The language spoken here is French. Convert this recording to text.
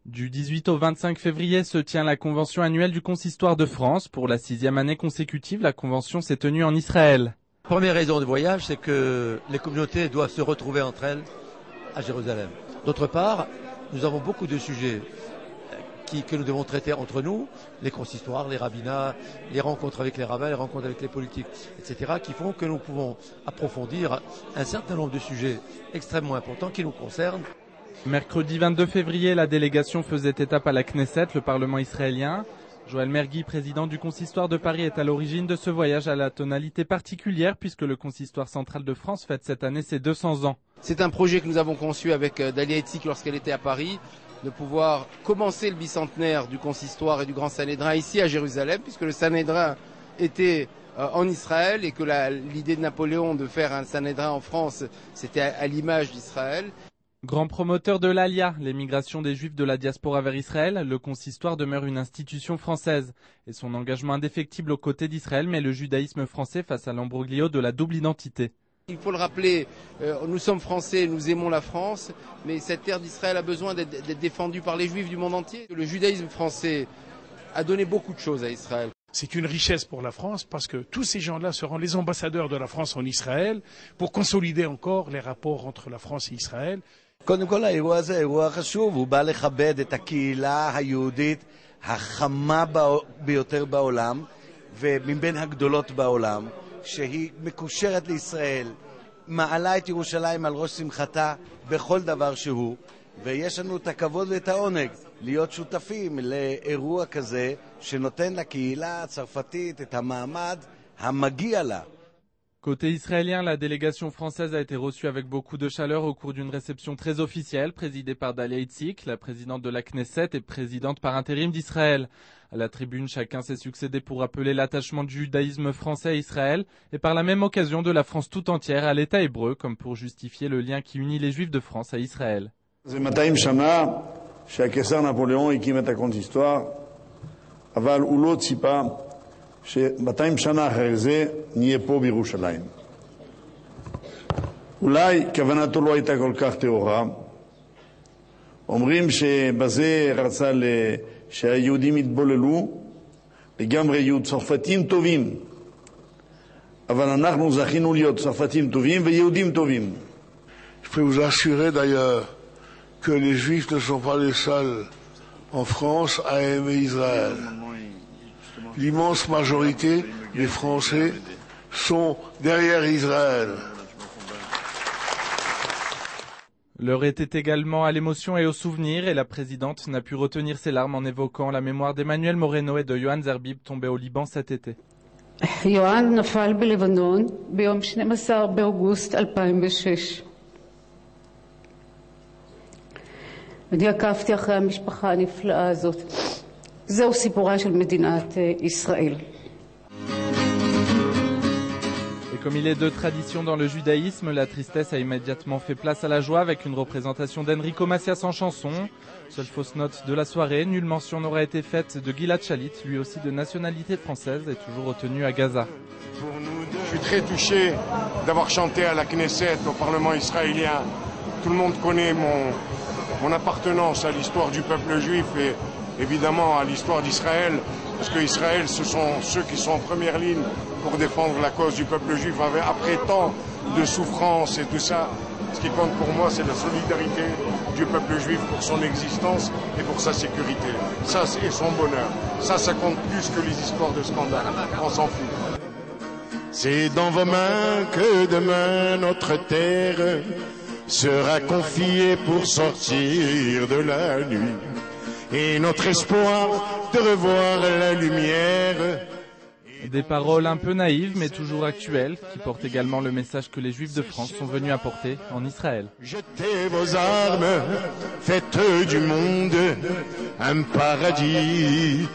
Du 18 au 25 février se tient la convention annuelle du Consistoire de France. Pour la 6e année consécutive, la convention s'est tenue en Israël. Première raison de voyage, c'est que les communautés doivent se retrouver entre elles à Jérusalem. D'autre part, nous avons beaucoup de sujets que nous devons traiter entre nous, les consistoires, les rabbinats, les rencontres avec les rabbins, les rencontres avec les politiques, etc., qui font que nous pouvons approfondir un certain nombre de sujets extrêmement importants qui nous concernent. Mercredi 22 février, la délégation faisait étape à la Knesset, le Parlement israélien. Joël Mergui, président du Consistoire de Paris, est à l'origine de ce voyage à la tonalité particulière puisque le Consistoire central de France fête cette année ses 200 ans. C'est un projet que nous avons conçu avec Dalia Itzik lorsqu'elle était à Paris, de pouvoir commencer le bicentenaire du Consistoire et du Grand Sanhédrin ici à Jérusalem, puisque le Sanhédrin était en Israël et que l'idée de Napoléon de faire un Sanhédrin en France, c'était à l'image d'Israël. Grand promoteur de l'Alia, l'émigration des Juifs de la diaspora vers Israël, le Consistoire demeure une institution française et son engagement indéfectible aux côtés d'Israël met le judaïsme français face à l'imbroglio de la double identité. Il faut le rappeler, nous sommes français, nous aimons la France, mais cette terre d'Israël a besoin d'être défendue par les Juifs du monde entier. Le judaïsme français a donné beaucoup de choses à Israël. C'est une richesse pour la France parce que tous ces gens-là seront les ambassadeurs de la France en Israël pour consolider encore les rapports entre la France et Israël. קודם כל האירוע הזה אירוע חשוב, הוא בא לכבד את הקהילה היהודית החמה ביותר בעולם ומבין הגדולות בעולם, שהיא מקושרת לישראל, מעלה את ירושלים על ראש שמחתה בכל דבר שהוא, ויש לנו את הכבוד ואת העונג להיות שותפים לאירוע כזה שנותן לקהילה הצרפתית את המעמד המגיע לה. Côté israélien, la délégation française a été reçue avec beaucoup de chaleur au cours d'une réception très officielle, présidée par Dalia Itzik, la présidente de la Knesset et présidente par intérim d'Israël. À la tribune, chacun s'est succédé pour rappeler l'attachement du judaïsme français à Israël et par la même occasion de la France tout entière à l'État hébreu, comme pour justifier le lien qui unit les Juifs de France à Israël. זה 200 שנה שהקיסר נפוליאון הקים את הקונסיסטואר, אבל הוא לא ציפה ש200 שנה אחרי זה נהיה פה בירושלים. אולי כוונתו לא הייתה כל כך טהורה. אומרים שבזה רצה שהיהודים יתבוללו, לגמרי יהיו צרפתים טובים. אבל אנחנו זכינו להיות צרפתים טובים ויהודים טובים. Je peux vous assurer d'ailleurs que les Juifs ne sont pas les seuls en France à aimer Israël. L'immense majorité des Français sont derrière Israël. L'heure était également à l'émotion et au souvenir et la présidente n'a pu retenir ses larmes en évoquant la mémoire d'Emmanuel Moreno et de Yohan Zerbib tombés au Liban cet été. יואן נפל בלבנון ביום 12 באוגוסט 2006. אני עקבתי אחרי המשפחה הנפלאה הזאת. זהו סיפורה של מדינת ישראל. Et comme il est de tradition dans le judaïsme, la tristesse a immédiatement fait place à la joie avec une représentation d'Enrico Macias en chanson. Seule fausse note de la soirée, nulle mention n'aura été faite de Gilad Shalit, lui aussi de nationalité française et toujours retenu à Gaza. Je suis très touché d'avoir chanté à la Knesset, au Parlement israélien. Tout le monde connaît mon appartenance à l'histoire du peuple juif et évidemment à l'histoire d'Israël, parce que Israël, ce sont ceux qui sont en première ligne pour défendre la cause du peuple juif après tant de souffrances et tout ça. Ce qui compte pour moi, c'est la solidarité du peuple juif pour son existence et pour sa sécurité. Ça, et son bonheur. Ça compte plus que les histoires de scandale. On s'en fout. C'est dans vos mains que demain notre terre sera confiée pour sortir de la nuit. Et notre espoir de revoir la lumière. Des paroles un peu naïves mais toujours actuelles qui portent également le message que les Juifs de France sont venus apporter en Israël. Jetez vos armes, faites du monde un paradis.